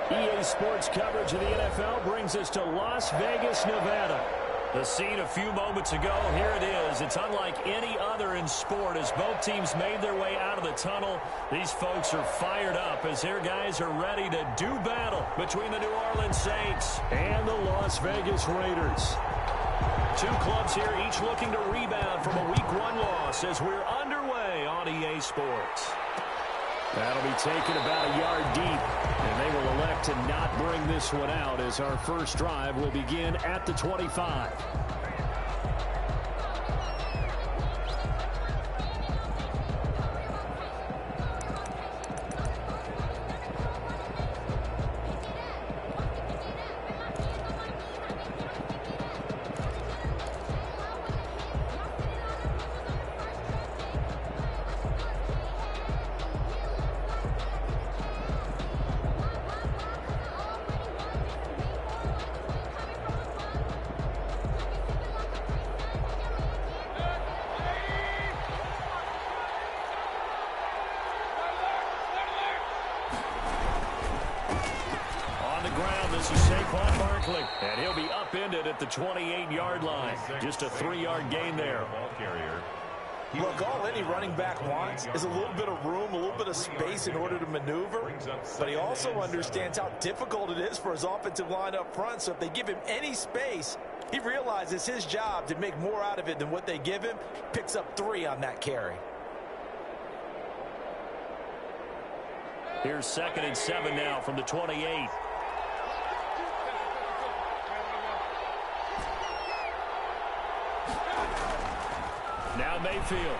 EA Sports coverage of the NFL brings us to Las Vegas, Nevada. The scene a few moments ago, here it is. It's unlike any other in sport as both teams made their way out of the tunnel. These folks are fired up as their guys are ready to do battle between the New Orleans Saints and the Las Vegas Raiders. Two clubs here, each looking to rebound from a Week 1 loss as we're underway on EA Sports. That'll be taken about a yard deep, and they will elect to not bring this one out as our first drive will begin at the 25. And he'll be upended at the 28-yard line. Just a 3-yard gain there. Look, all any running back wants is a little bit of room, a little bit of space in order to maneuver. But he also understands how difficult it is for his offensive line up front. So if they give him any space, he realizes his job to make more out of it than what they give him. Picks up 3 on that carry. Here's 2nd and 7 now from the 28. Now Mayfield.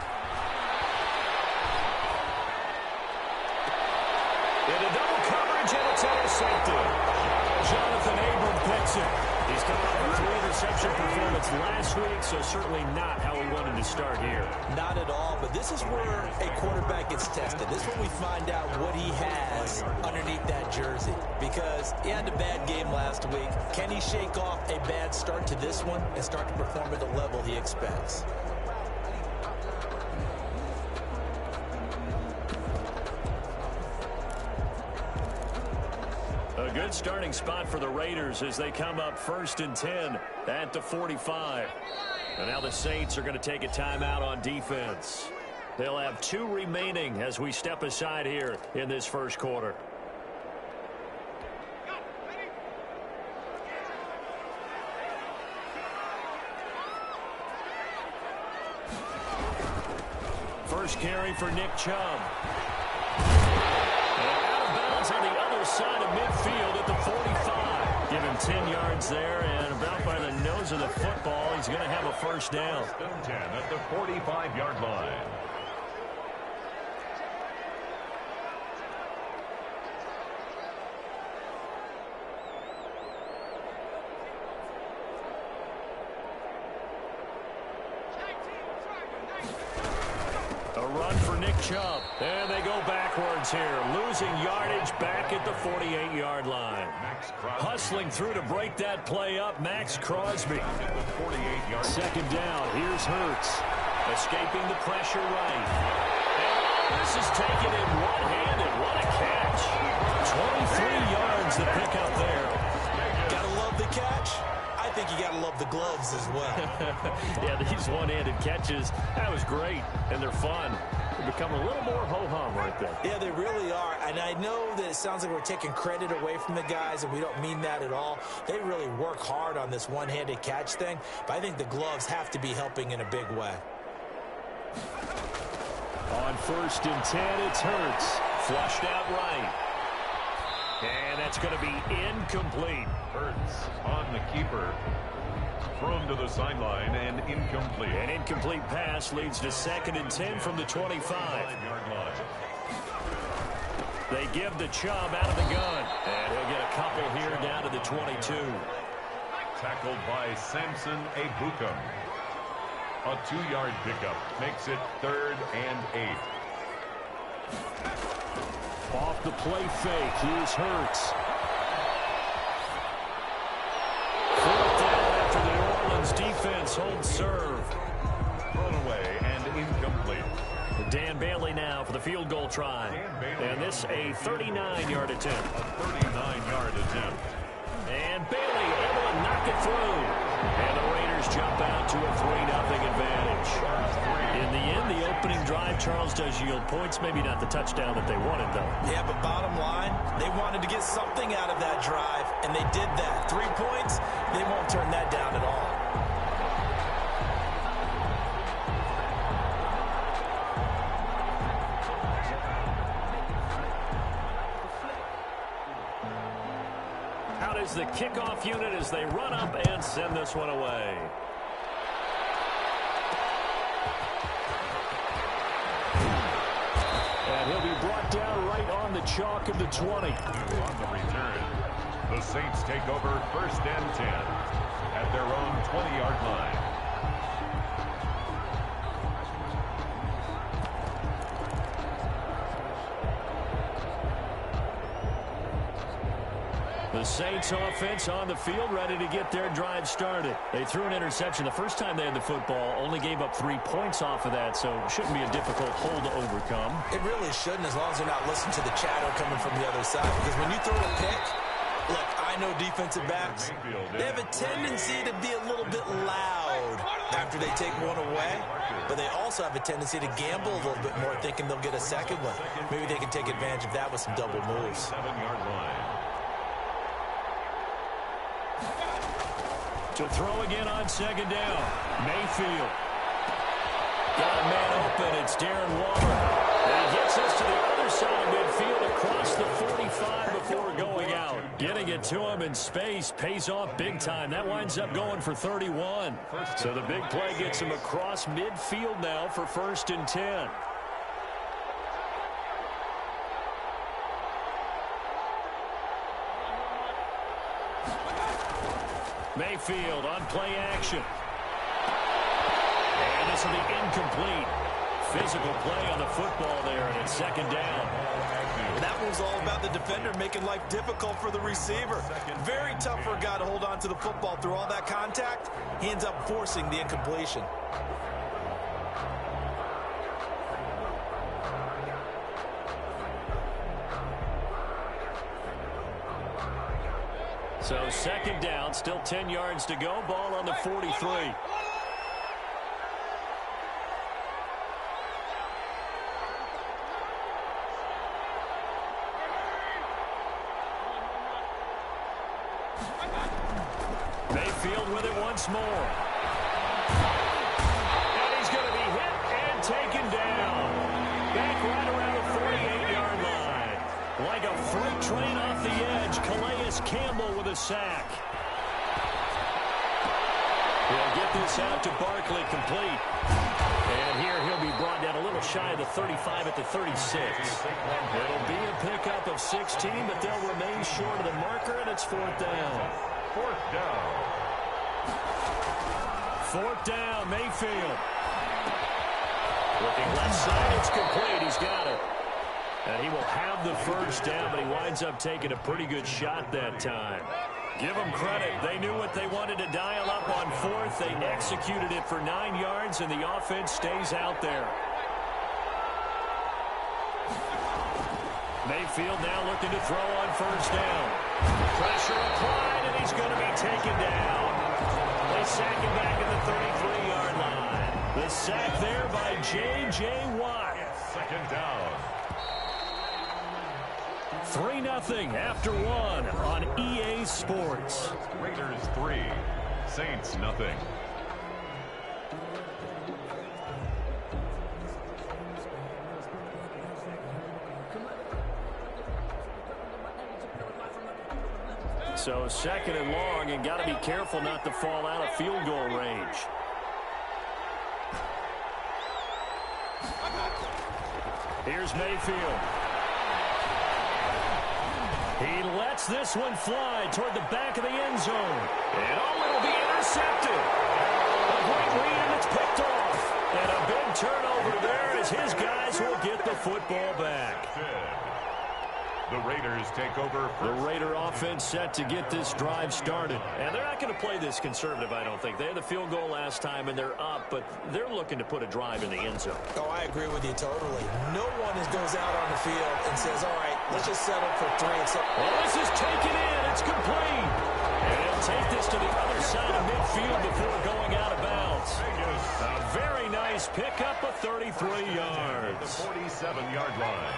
Into double coverage, and it's intercepted. Jonathan Abram picks it. He's coming off a 3-interception performance last week, so certainly not how we wanted to start here. Not at all, but this is where a quarterback gets tested. This is when we find out what he has underneath that jersey. Because he had a bad game last week. Can he shake off a bad start to this one and start to perform at the level he expects? A good starting spot for the Raiders as they come up 1st and 10 at the 45. And now the Saints are going to take a timeout on defense. They'll have 2 remaining as we step aside here in this first quarter. First carry for Nick Chubb. On the other side of midfield at the 45. Give him 10 yards there, and about by the nose of the football, he's going to have a first down. 10 at the 45-yard line. A run for Nick Chubb. And they go backwards here. Losing yardage back at the 48-yard line. Hustling through to break that play up, Max Crosby. 2nd down. Here's Hurts. Escaping the pressure right. And this is taken in one-handed. What a catch. 23 yards to pick up there. Gotta love the catch. I think you got to love the gloves as well. Yeah, these one-handed catches, that was great, and they're fun. They become a little more ho-hum right there. Yeah, they really are, and I know that it sounds like we're taking credit away from the guys, and we don't mean that at all. They really work hard on this one-handed catch thing, but I think the gloves have to be helping in a big way. On 1st and 10, it's Hurts. Flushed out right. And that's going to be incomplete. Hurts on the keeper. Thrown to the sideline and incomplete. An incomplete pass leads to 2nd and 10 from the 25-yard line. They give the Chubb out of the gun. And he'll get a couple here down to the 22. Tackled by Samson Ebukam. A 2-yard pickup makes it 3rd and 8. Off the play fake, here's Hurts. 4th down after the New Orleans defense holds serve. Thrown away and incomplete. The Dan Bailey now for the field goal try. And this a 39-yard attempt. A 39-yard attempt. And Bailey able to knock it through. And the Raiders jump out to a 3-0 advantage. In the end, the opening drive, Charles, does yield points. Maybe not the touchdown that they wanted, though. Yeah, but bottom line, they wanted to get something out of that drive, and they did that. 3 points, they won't turn that down at all. Out is the kickoff unit as they run up and send this one away. And he'll be brought down right on the chalk of the 20. On the return, the Saints take over 1st and 10 at their own 20-yard line. The Saints offense on the field, ready to get their drive started. They threw an interception the first time they had the football, only gave up 3 points off of that, so it shouldn't be a difficult hole to overcome. It really shouldn't, as long as they're not listening to the chatter coming from the other side. Because when you throw a pick, look, I know defensive backs, they have a tendency to be a little bit loud after they take one away, but they also have a tendency to gamble a little bit more, thinking they'll get a second one. Maybe they can take advantage of that with some double moves. 7-yard line. To throw again on 2nd down. Mayfield. Got a man open. It's Darren Waller. And he gets us to the other side of midfield across the 45 before going out. Getting it to him in space pays off big time. That winds up going for 31. So the big play gets him across midfield now for 1st and 10. Mayfield on play action. And this will be incomplete. Physical play on the football there, and it's 2nd down. That was all about the defender making life difficult for the receiver. Very tough for a guy to hold on to the football through all that contact. He ends up forcing the incompletion. So 2nd down, still 10 yards to go. Ball on the 43. Mayfield with it once more. And he's going to be hit and taken down. Back right around the 48-yard line. Like a freight train off the edge, Calais Campbell with a sack. He'll get this out to Barkley, complete. And here he'll be brought down a little shy of the 35 at the 36. It'll be a pickup of 16, but they'll remain short of the marker, and it's 4th down. 4th down. 4th down, Mayfield. Looking left side, it's complete. He's got it. And he will have the 1st down, but he winds up taking a pretty good shot that time. Give them credit. They knew what they wanted to dial up on 4th. They executed it for 9 yards, and the offense stays out there. Mayfield now looking to throw on 1st down. Pressure applied, and he's going to be taken down. They sack him back at the 33-yard line. The sack there by J.J. Watt. 2nd down. 3-0 after 1 on EA Sports. Raiders 3, Saints nothing. So 2nd and long, and got to be careful not to fall out of field goal range. Here's Mayfield. He lets this one fly toward the back of the end zone. And it'll be intercepted. A great read, and it's picked off. And a big turnover there as his guys will get the football back. The Raiders take over first. The Raider offense set to get this drive started. And they're not going to play this conservative, I don't think. They had the field goal last time, and they're up, but they're looking to put a drive in the end zone. Oh, I agree with you totally. No one goes out on the field and says, all right, let's just settle for 3. Well, this is taken in. It's complete. And he'll take this to the other side of midfield before going out of bounds. A very nice pickup of 33 yards. The 47-yard line.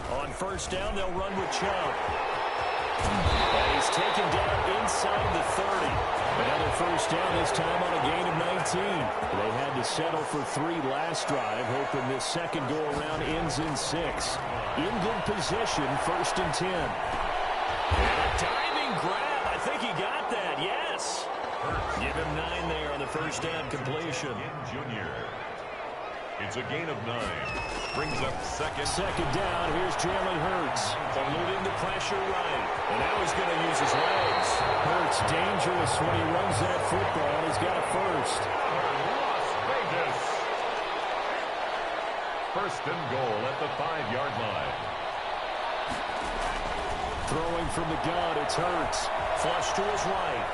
On first down, they'll run with Chubb. And he's taken down inside the 30. Another first down, this time on a gain of 19. They had to settle for 3 last drive, hoping this second go-around ends in 6. In good position, first and 10. And a diving grab. I think he got that, yes. Give him 9 there on the first down completion. Junior. It's a gain of 9. Brings up second. Second down. Here's Jalen Hurts. Eluding the pressure right. And now he's going to use his legs. Hurts dangerous when he runs that football. He's got a first. Las Vegas. First and goal at the 5-yard line. Throwing from the gun. It's Hurts. Flush to his right.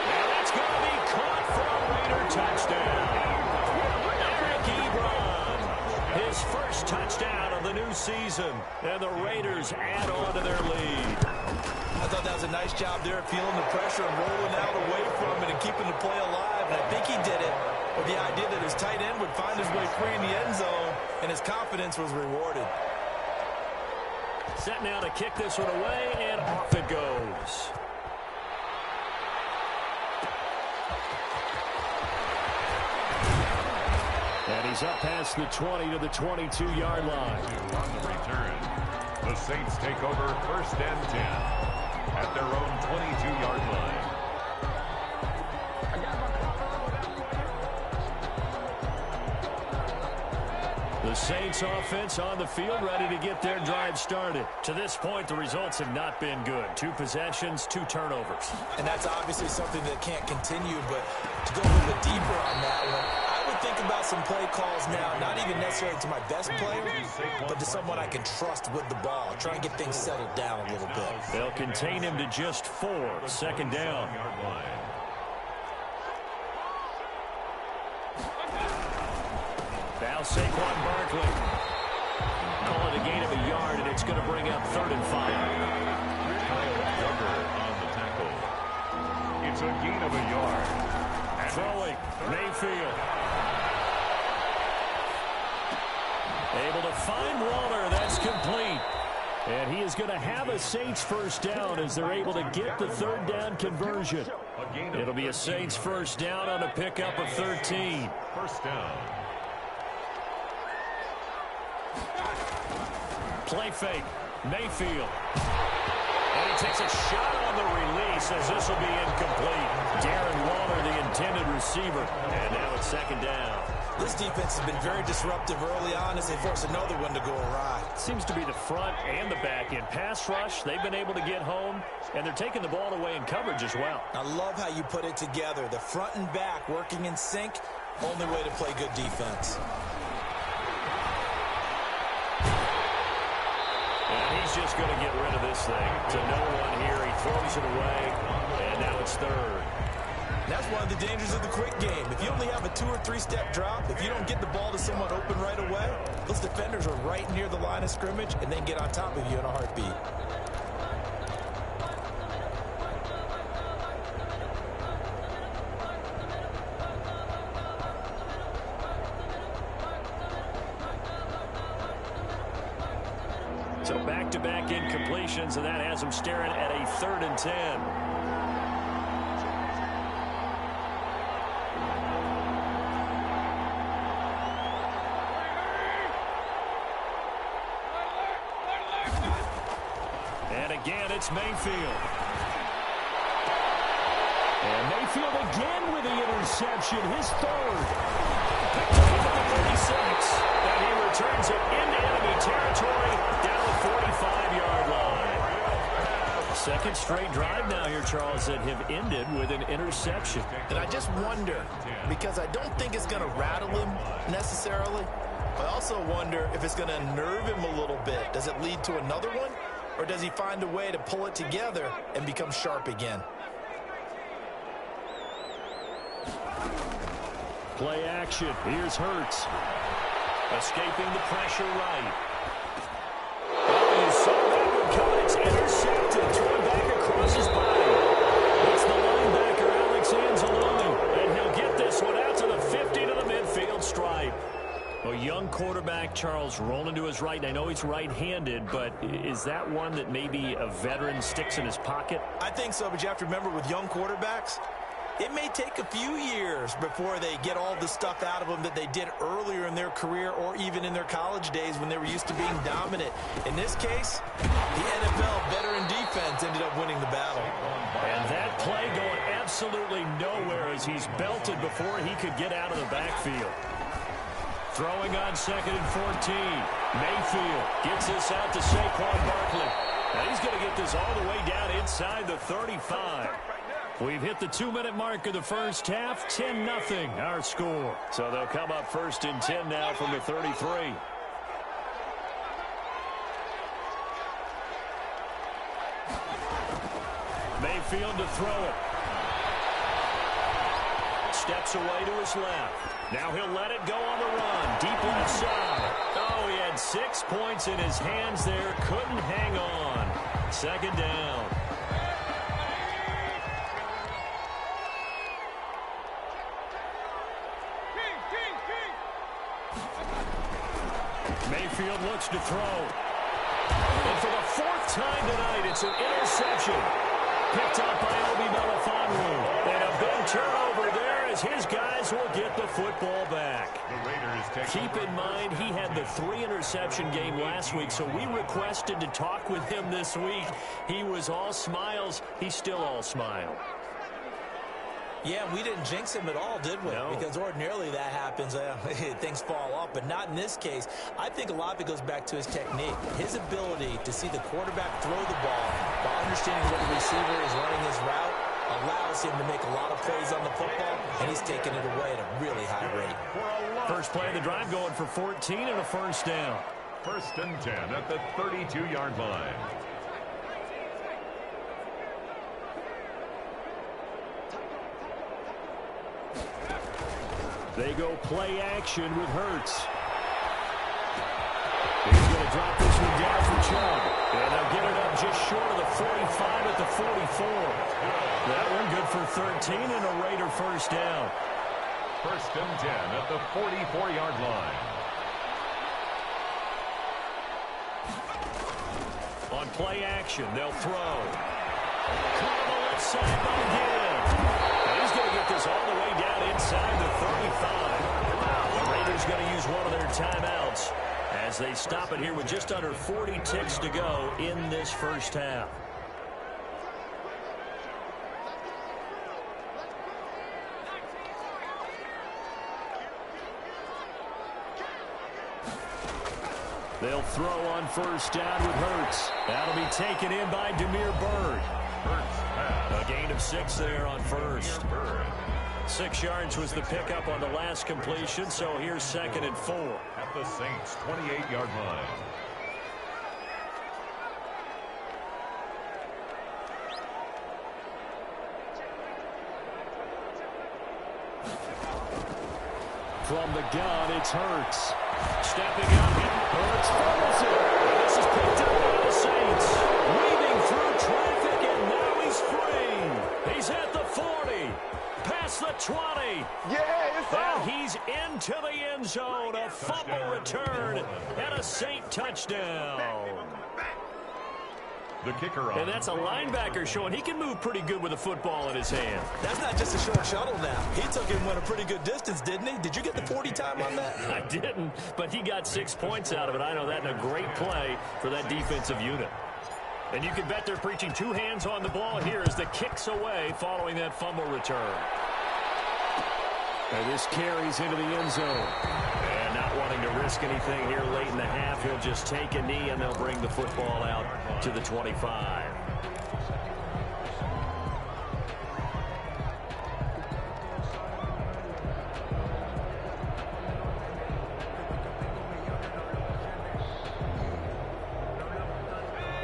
And that's going to be caught for a Raider touchdown. His first touchdown of the new season, and the Raiders add on to their lead. I thought that was a nice job there, feeling the pressure and rolling out away from it and keeping the play alive. And I think he did it with the idea that his tight end would find his way free in the end zone, and his confidence was rewarded. Set now to kick this one away, and off it goes. And he's up past the 20 to the 22-yard line. On the return, the Saints take over first and 10 at their own 22-yard line. The Saints offense on the field, ready to get their drive started. To this point, the results have not been good. 2 possessions, 2 turnovers. And that's obviously something that can't continue, but to go a little bit deeper on that one, I would think about some play calls now, not even necessarily to my best player, but to someone I can trust with the ball. Try and get things settled down a little bit. They'll contain him to just 4. Second down. Now Saquon Barkley. Call it a gain of a yard, and it's going to bring up 3rd and 5. On the tackle. It's a gain of a yard. And throwing, Mayfield. Able to find Waller. That's complete. And he is going to have a Saints first down as they're able to get the 3rd down conversion. It'll be a Saints first down on a pickup of 13. First down. Play fake. Mayfield. And he takes a shot on the release as this will be incomplete. Darren Waller, the intended receiver. And now it's 2nd down. This defense has been very disruptive early on as they force another one to go awry. Seems to be the front and the back end. Pass rush, they've been able to get home, and they're taking the ball away in coverage as well. I love how you put it together. The front and back working in sync, only way to play good defense. And he's just going to get rid of this thing. To no one here, he throws it away, and now it's 3rd. That's one of the dangers of the quick game. If you only have a 2- or 3-step drop, if you don't get the ball to someone open right away, those defenders are right near the line of scrimmage and then get on top of you in a heartbeat. So back-to-back incompletions, and that has them staring at a 3rd and 10. And again, it's Mayfield. And Mayfield again with the interception, his 3rd. Picked up at the 36. And he returns it into enemy territory down the 45-yard line. 2nd straight drive now here, Charles, that have ended with an interception. And I just wonder, because I don't think it's going to rattle him necessarily, I also wonder if it's going to unnerve him a little bit. Does it lead to another one? Or does he find a way to pull it together and become sharp again? Play action. Here's Hurts. Escaping the pressure right. Oh, you saw that one coming. It's intercepted. Thrown back across his body. It's the linebacker, Alex Anzalone. And he'll get this one out to the 50 to the midfield stripe. A young quarterback, Charles, rolling to his right. And I know he's right-handed, but is that one that maybe a veteran sticks in his pocket? I think so, but you have to remember with young quarterbacks, it may take a few years before they get all the stuff out of them that they did earlier in their career or even in their college days when they were used to being dominant. In this case, the NFL veteran defense ended up winning the battle. And that play going absolutely nowhere as he's belted before he could get out of the backfield. Throwing on 2nd and 14. Mayfield gets this out to Saquon Barkley. And he's going to get this all the way down inside the 35. We've hit the 2-minute mark of the first half. 10-0 our score. So they'll come up 1st and 10 now from the 33. Mayfield to throw it. Steps away to his left. Now he'll let it go on the run. Deep left side. Oh, he had 6 points in his hands there. Couldn't hang on. 2nd down. Mayfield looks to throw. And for the 4th time tonight, it's an interception. Picked up by Obi Melifonwu. And a big turnover there as his guys will get the football back. Keep in mind, he had the 3-interception game last week, so we requested to talk with him this week. He was all smiles. He's still all smile. Yeah, we didn't jinx him at all, did we? No. Because ordinarily that happens. Things fall off, but not in this case. I think a lot of it goes back to his technique. His ability to see the quarterback throw the ball while understanding what the receiver is running his route allows him to make a lot of plays on the football, and he's taking it away at a really high rate. First play of the drive going for 14 and a 1st down. 1st and 10 at the 32-yard line. They go play action with Hurts. He's going to drop this one down for Chubb. And they'll get it up just short of the 45 at the 44. That one good for 13 and a Raider 1st down. 1st and 10 at the 44-yard line. On play action, they'll throw. Caught on the left side by Gibb. And he's going to get this all the way down inside the 35. The Raiders going to use one of their timeouts as they stop it here with just under 40 ticks to go in this first half. They'll throw on 1st down with Hurts. That'll be taken in by Damiere Byrd. A gain of 6 there on 1st. 6 yards was the pickup on the last completion, so here's 2nd and 4. At the Saints' 28-yard line. From the gun, it's Hurts. Stepping up, Hurts fumbles it. This is picked up by the Saints. Weaving through traffic, and now he's free. He's at the 40. Past the 20. Yeah, it's And on. he's into the end zone. A fumble return and a Saint touchdown. The kicker on. And that's a linebacker showing he can move pretty good with a football in his hand. That's not just a short shuttle now. He took him a pretty good distance, didn't he? Did you get the 40 time on that? I didn't, but he got 6 points out of it. I know that, and a great play for that defensive unit. And you can bet they're preaching 2 hands on the ball here as the kick's away following that fumble return. And this carries into the end zone. And not wanting to risk anything here late in the half, he'll just take a knee, and they'll bring the football out to the 25.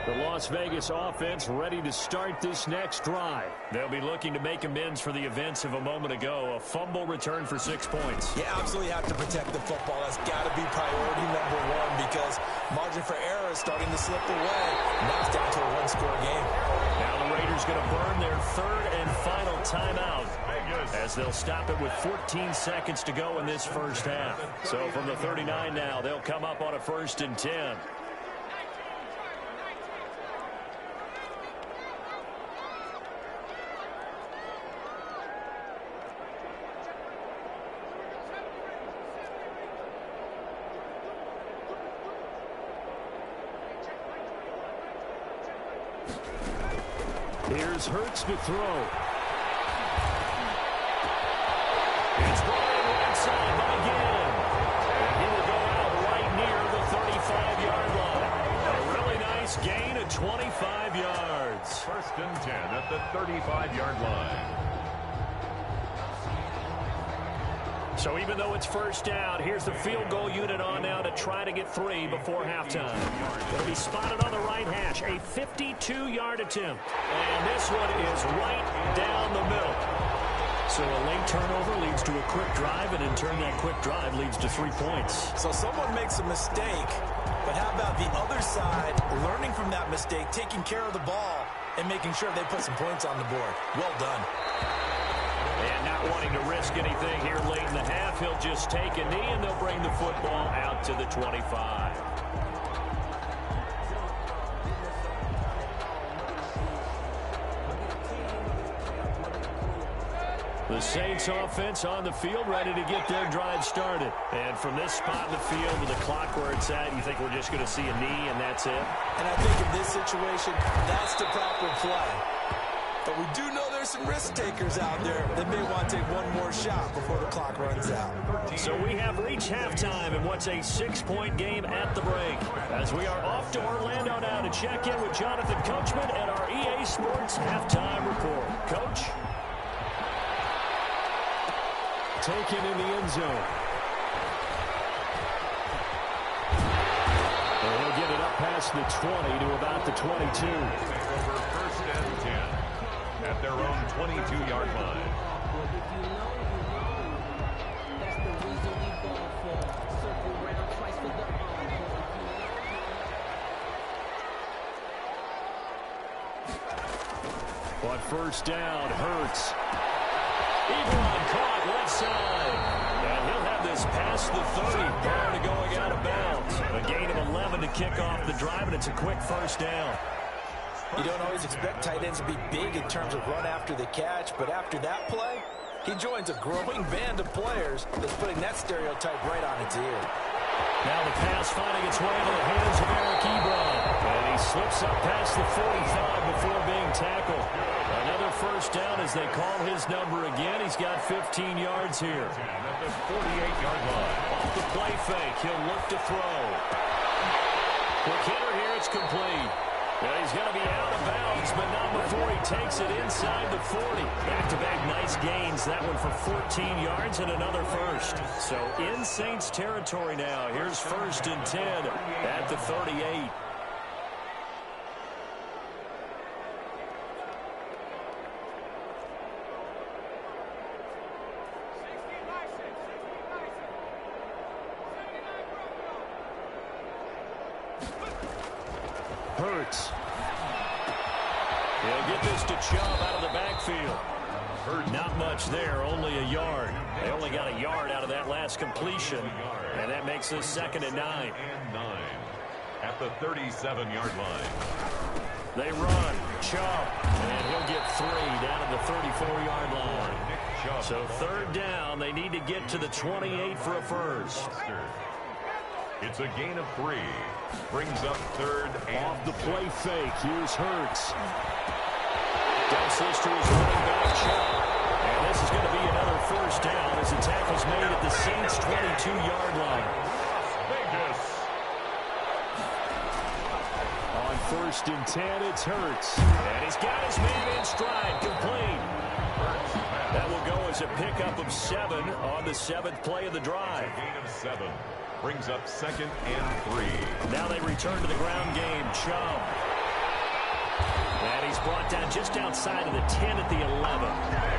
The Las Vegas offense ready to start this next drive. They'll be looking to make amends for the events of a moment ago. A fumble return for 6 points. Yeah, absolutely have to protect the football. That's got to be priority #1 because margin for error is starting to slip away. Now it's down to a one-score game. Now the Raiders going to burn their third and final timeout as they'll stop it with 14 seconds to go in this first half. So from the 39 now, they'll come up on a 1st and 10. Here's Hurts to throw. It's brought in right side by Ginn. And he will go out right near the 35-yard line. A really nice gain of 25 yards. 1st and 10 at the 35-yard line. So even though it's first down, here's the field goal unit on now to try to get 3 before halftime. It'll be spotted on the right hash, a 52-yard attempt. And this one is right down the middle. So a late turnover leads to a quick drive, and in turn that quick drive leads to 3 points. So someone makes a mistake, but how about the other side learning from that mistake, taking care of the ball, and making sure they put some points on the board? Well done. And not wanting to risk anything here late in the half, he'll just take a knee, and they'll bring the football out to the 25. The Saints offense on the field, ready to get their drive started. And from this spot in the field with the clock where it's at, you think we're just going to see a knee and that's it? And I think in this situation, that's the proper play. But we do know there's some risk takers out there that may want to take one more shot before the clock runs out. So we have reached halftime in what's a 6-point game at the break. As we are off to Orlando now to check in with Jonathan Coachman and our EA Sports Halftime Report. Coach? Taken in the end zone. And he'll get it up past the 20 to about the 22. Take over 1st and 10 at their own 22-yard line. On 1st down, Hurts. Ebron caught left side. And he'll have this past the 30 prior to going out of bounds. A gain of 11 to kick off the drive, and it's a quick 1st down. You don't always expect tight ends to be big in terms of run after the catch, but after that play, he joins a growing band of players that's putting that stereotype right on its ear. Now the pass finding its way into the hands of Eric Ebron. And he slips up past the 45 before being tackled. Another 1st down as they call his number again. He's got 15 yards here. At the 48-yard line. Off the play fake, he'll look to throw. Quick hitter here, it's complete. Now he's going to be out of bounds, but not before he takes it inside the 40. Back-to-back nice gains. That one for 14 yards and another 1st. So in Saints territory now. Here's 1st and 10 at the 38. Hurts. He'll get this to Chubb out of the backfield. Not much there, only a yard. They only got a yard out of that last completion, and that makes this 2nd and 9. At the 37-yard line. They run. Chubb, and he'll get 3 down at the 34-yard line. So 3rd down, they need to get to the 28 for a 1st. It's a gain of 3. Brings up 3rd and off the play fake. Here's Hurts. Dumps this to his running back, Chubb. And this is going to be another 1st down as the tackle's made at the Saints' 22-yard line. Vegas. On 1st and 10, it's Hurts. And he's got his man in stride, complete. That will go as a pickup of 7 on the 7th play of the drive. Gain of 7. Brings up 2nd and 3. Now they return to the ground game. Chubb. And he's brought down just outside of the 10 at the 11.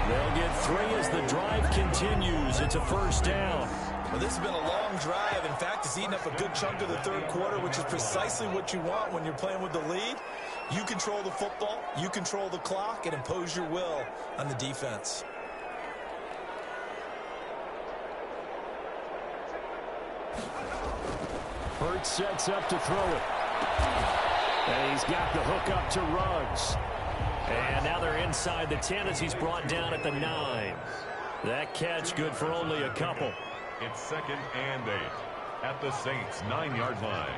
They'll get 3 as the drive continues. It's a first down. Well, this has been a long drive. In fact, it's eaten up a good chunk of the third quarter, which is precisely what you want when you're playing with the lead. You control the football, you control the clock, and impose your will on the defense. Hurts sets up to throw it. And he's got the hook up to Ruggs. And now they're inside the 10 as he's brought down at the 9. That catch good for only a couple. It's 2nd and 8 at the Saints' 9-yard line.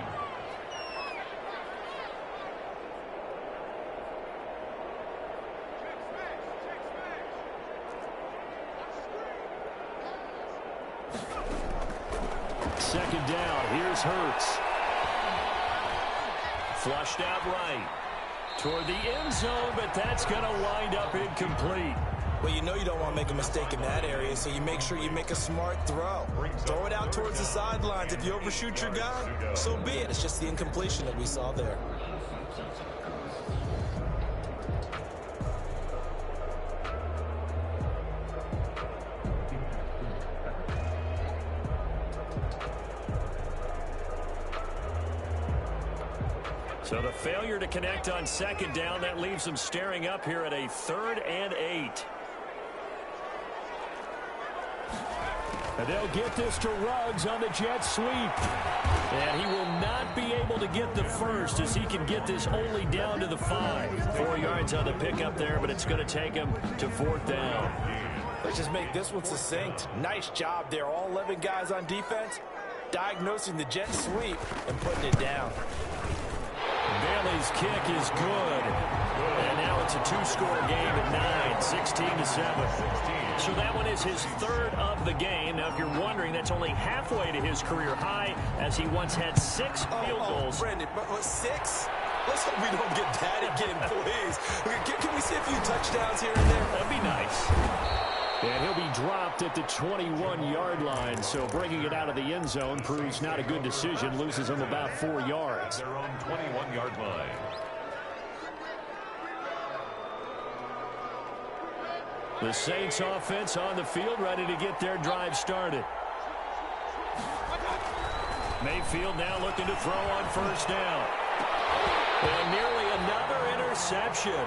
Second down. Here's Hurts. Flushed out right. Toward the end zone, but that's going to wind up incomplete. Well, you know you don't want to make a mistake in that area, so you make sure you make a smart throw. Throw it out towards the sidelines. If you overshoot your guy, so be it. It's just the incompletion that we saw there. So the failure to connect on second down, that leaves them staring up here at a 3rd and 8. And they'll get this to Ruggs on the jet sweep. And he will not be able to get the first as he can get this only down to the 5. 4 yards on the pickup there, but it's going to take him to 4th down. Let's just make this one succinct. Nice job there. All 11 guys on defense diagnosing the jet sweep and putting it down. Bailey's kick is good. And now it's a 2-score game at 9, 16-7. So that one is his 3rd of the game. Now, if you're wondering, that's only halfway to his career high, as he once had 6 field goals. Brandon, but 6? Let's hope we don't get that again, please. Can we see a few touchdowns here and there? That'd be nice. And he'll be dropped at the 21-yard line, so bringing it out of the end zone proves not a good decision, loses him about 4 yards. Their own 21-yard line. The Saints offense on the field, ready to get their drive started. Mayfield now looking to throw on first down. And nearly another interception.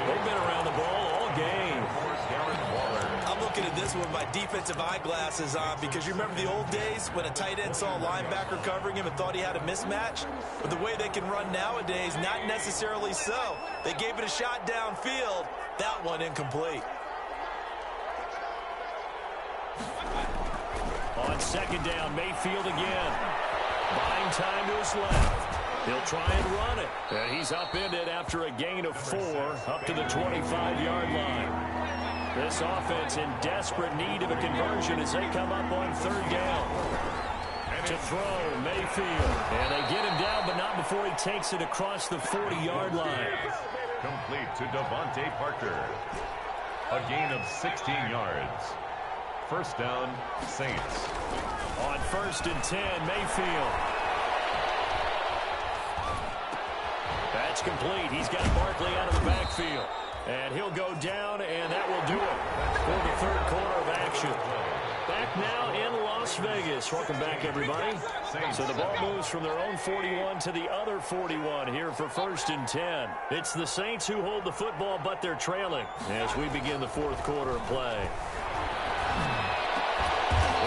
They've been around the ball all game. I'm looking at this with my defensive eyeglasses on because you remember the old days when a tight end saw a linebacker covering him and thought he had a mismatch? But the way they can run nowadays, not necessarily so. They gave it a shot downfield. That one incomplete. On second down, Mayfield again. Buying time to his left. He'll try and run it. And he's upended after a gain of 4 up to the 25-yard line. This offense in desperate need of a conversion as they come up on 3rd down. To throw, Mayfield. And they get him down, but not before he takes it across the 40-yard line. Complete to Devontae Parker. A gain of 16 yards. First down, Saints. On 1st and 10, Mayfield. That's complete. He's got Barkley out of the backfield. And he'll go down, and that will do it for the 3rd quarter of action. Back now in Las Vegas. Welcome back, everybody. So the ball moves from their own 41 to the other 41 here for 1st and 10. It's the Saints who hold the football, but they're trailing as we begin the 4th quarter of play.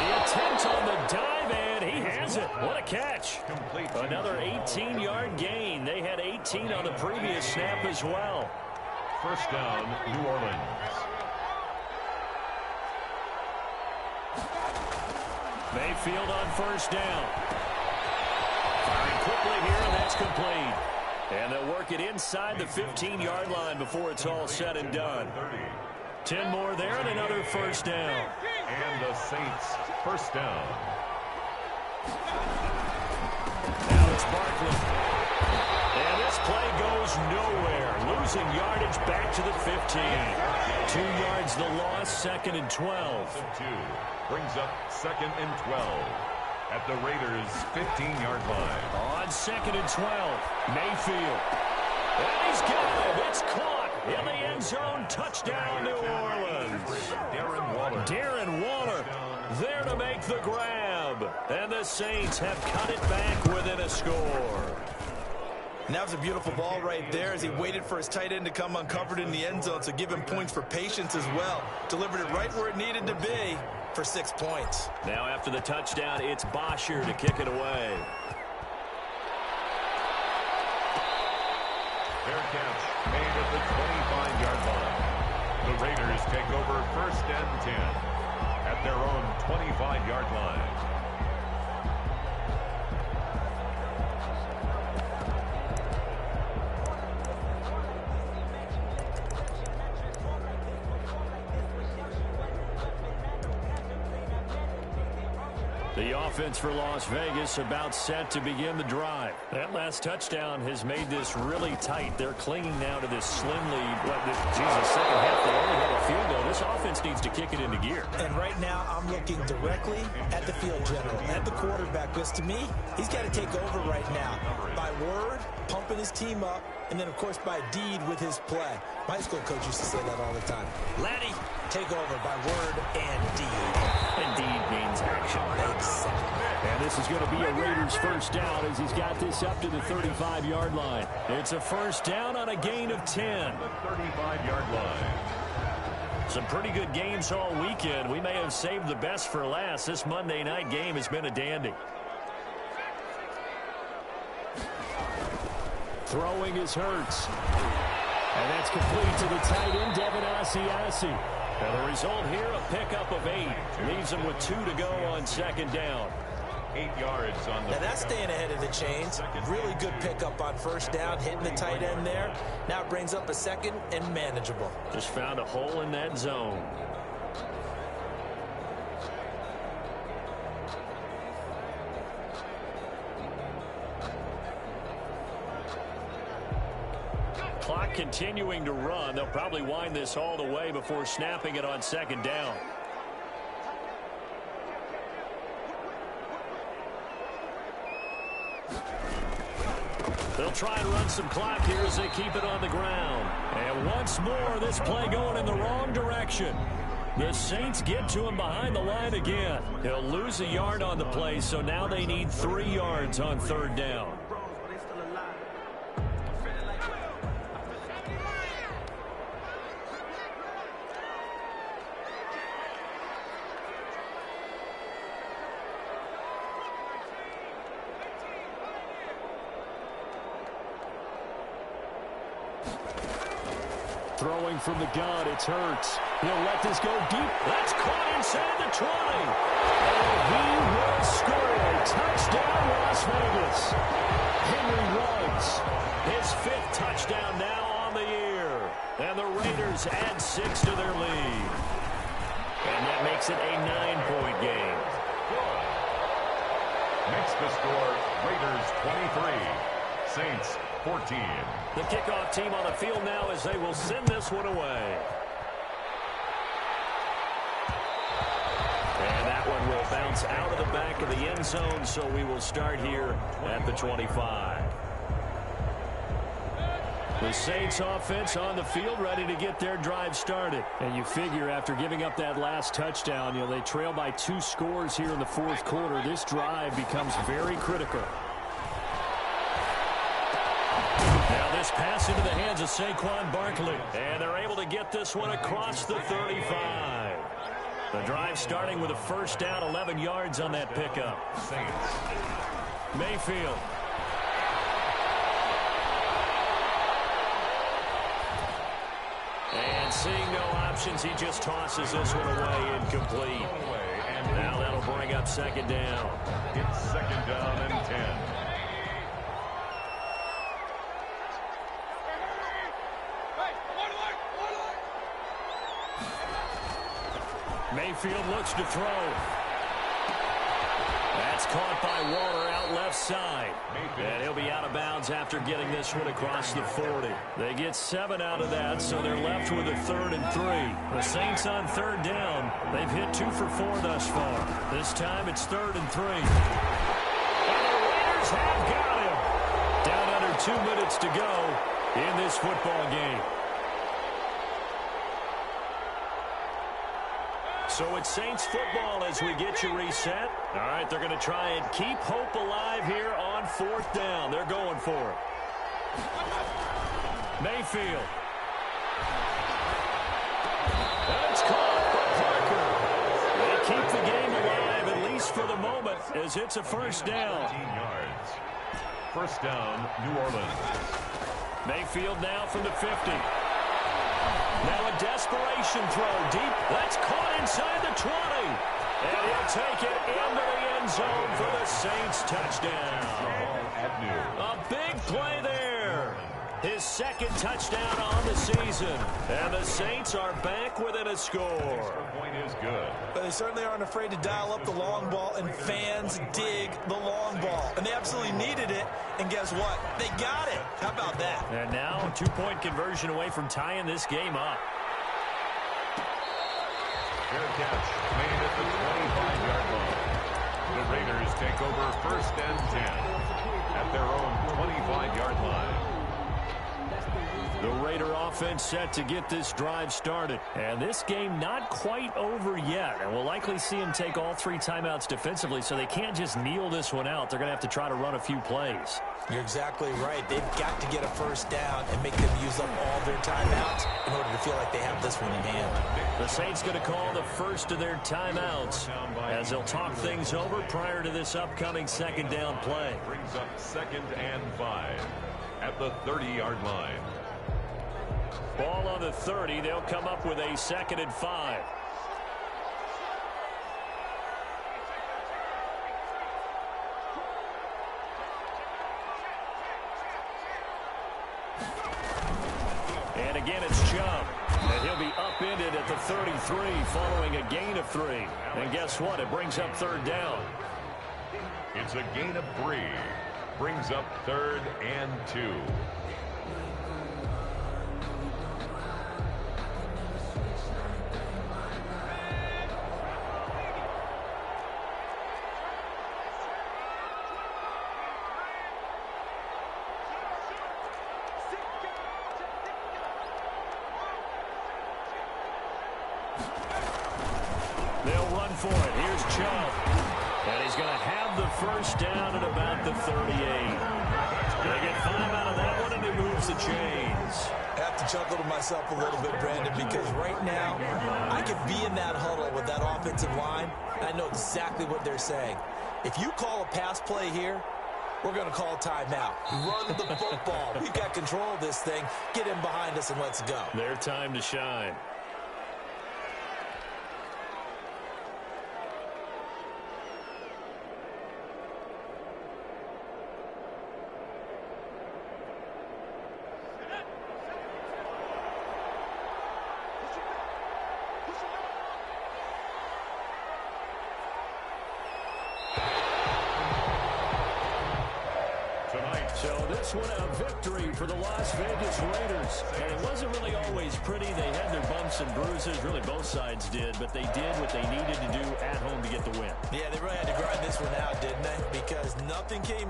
The attempt on the dive, and he has it. What a catch. Another 18-yard gain. They had 18 on the previous snap as well. First down, New Orleans. Mayfield on first down. Firing quickly here, and that's complete. And they'll work it inside the 15-yard line before it's all said and done. 10 more there and another first down. And the Saints first down. Now it's Barkley. And this play goes nowhere. Losing yardage back to the 15. 2 yards the loss, 2nd and 12. 2 brings up 2nd and 12 at the Raiders' 15-yard line. On 2nd and 12, Mayfield. And he's got him. It's caught in the end zone. Touchdown, New Orleans. Darren Waller there to make the grab. And the Saints have cut it back within a score. And that was a beautiful ball right there as he waited for his tight end to come uncovered in the end zone, so give him points for patience as well. Delivered it right where it needed to be for 6 points. Now after the touchdown, it's Bosher to kick it away. Fair catch made at the 25-yard line. The Raiders take over 1st and 10 at their own 25-yard line. The offense for Las Vegas about set to begin the drive. That last touchdown has made this really tight. They're clinging now to this slim lead. Second half, they only had a field goal. This offense needs to kick it into gear. And right now, I'm looking directly at the field general, at the quarterback, because to me, he's got to take over right now. By word, pumping his team up, and then, of course, by deed with his play. My high school coach used to say that all the time. Laddie, take over by word and deed. And deed means action. Exactly. And this is going to be a Raiders first down as he's got this up to the 35-yard line. It's a first down on a gain of 10. The 35-yard line. Some pretty good games all weekend. We may have saved the best for last. This Monday night game has been a dandy. Throwing is Hurts. And that's complete to the tight end, Devin Asiasi. And the result here, a pickup of 8. Leaves him with 2 to go on second down. 8 yards on the. Now that's staying ahead of the chains. Really good pickup on first down, hitting the tight end there. Now it brings up a second and manageable. Just found a hole in that zone. Clock continuing to run. They'll probably wind this all the way before snapping it on second down. They'll try and run some clock here as they keep it on the ground. And once more, this play going in the wrong direction. The Saints get to him behind the line again. He'll lose a yard on the play, so now they need 3 yards on third down. Throwing from the gun, it's Hurts. He'll let this go deep. That's caught inside the 20. And he will score. Touchdown, Las Vegas. Henry Ruggs, his 5th touchdown now on the year. And the Raiders add 6 to their lead. And that makes it a 9-point game. Makes the score Raiders 23, Saints 14. The kickoff team on the field now as they will send this one away. And that one will bounce out of the back of the end zone, so we will start here at the 25. The Saints offense on the field ready to get their drive started. And you figure after giving up that last touchdown, they trail by 2 scores here in the 4th quarter. This drive becomes very critical. Now this pass into the hands of Saquon Barkley. And they're able to get this one across the 35. The drive starting with a first down, 11 yards on that pickup. Saints. Mayfield. And seeing no options, he just tosses this one away incomplete. Now that'll bring up second down. It's second down and 10. Mayfield looks to throw. That's caught by Waller out left side. And he'll be out of bounds after getting this one across the 40. They get 7 out of that, so they're left with a 3rd and 3. The Saints on third down. They've hit 2 for 4 thus far. This time it's 3rd and 3. And the Raiders have got him. Down under 2 minutes to go. in this football game. So it's Saints football as we get you reset. All right, they're going to try and keep hope alive here on 4th down. They're going for it. Mayfield. And it's caught by Parker. They keep the game alive, at least for the moment, as it's a 1st down. 15 yards. 1st down, New Orleans. Mayfield now from the 50. Now a desperation throw deep. That's caught inside the 20. And he'll take it into the end zone for the Saints touchdown. A big play there. His 2nd touchdown on the season. And the Saints are back within a score. Point is good. But they certainly aren't afraid to dial up the long ball, and fans dig the long ball. And they absolutely needed it, and guess what? They got it. How about that? And now a 2-point conversion away from tying this game up. Fair catch made at the 25-yard line. The Raiders take over 1st and 10 at their own 25-yard line. The Raider offense set to get this drive started. And this game not quite over yet. And we'll likely see them take all 3 timeouts defensively, so they can't just kneel this one out. They're going to have to try to run a few plays. You're exactly right. They've got to get a 1st down and make them use up all their timeouts in order to feel like they have this one in hand. The Saints going to call the first of their timeouts as they'll talk things over prior to this upcoming 2nd down play. Brings up 2nd and 5 at the 30-yard line. Ball on the 30. They'll come up with a 2nd and 5. And again, it's Chubb. And he'll be upended at the 33 following a gain of 3. And guess what? It brings up 3rd down. It's a gain of 3. Brings up 3rd and 2. They'll run for it. Here's Chubb. And he's going to have the 1st down at about the 38. They get 5 out of that one, and he moves the chains. I have to chuckle to myself a little bit, Brandon, because right now I could be in that huddle with that offensive line, and I know exactly what they're saying. If you call a pass play here, we're going to call timeout. Run the football. We've got control of this thing. Get in behind us and let's go. Their time to shine. So this one a victory for the Las Vegas Raiders. And it wasn't really always pretty. They had their bumps and bruises. Really both sides did. But they did what they needed to do at home to get the win. Yeah, they really had to grind this one out, didn't they? Because nothing came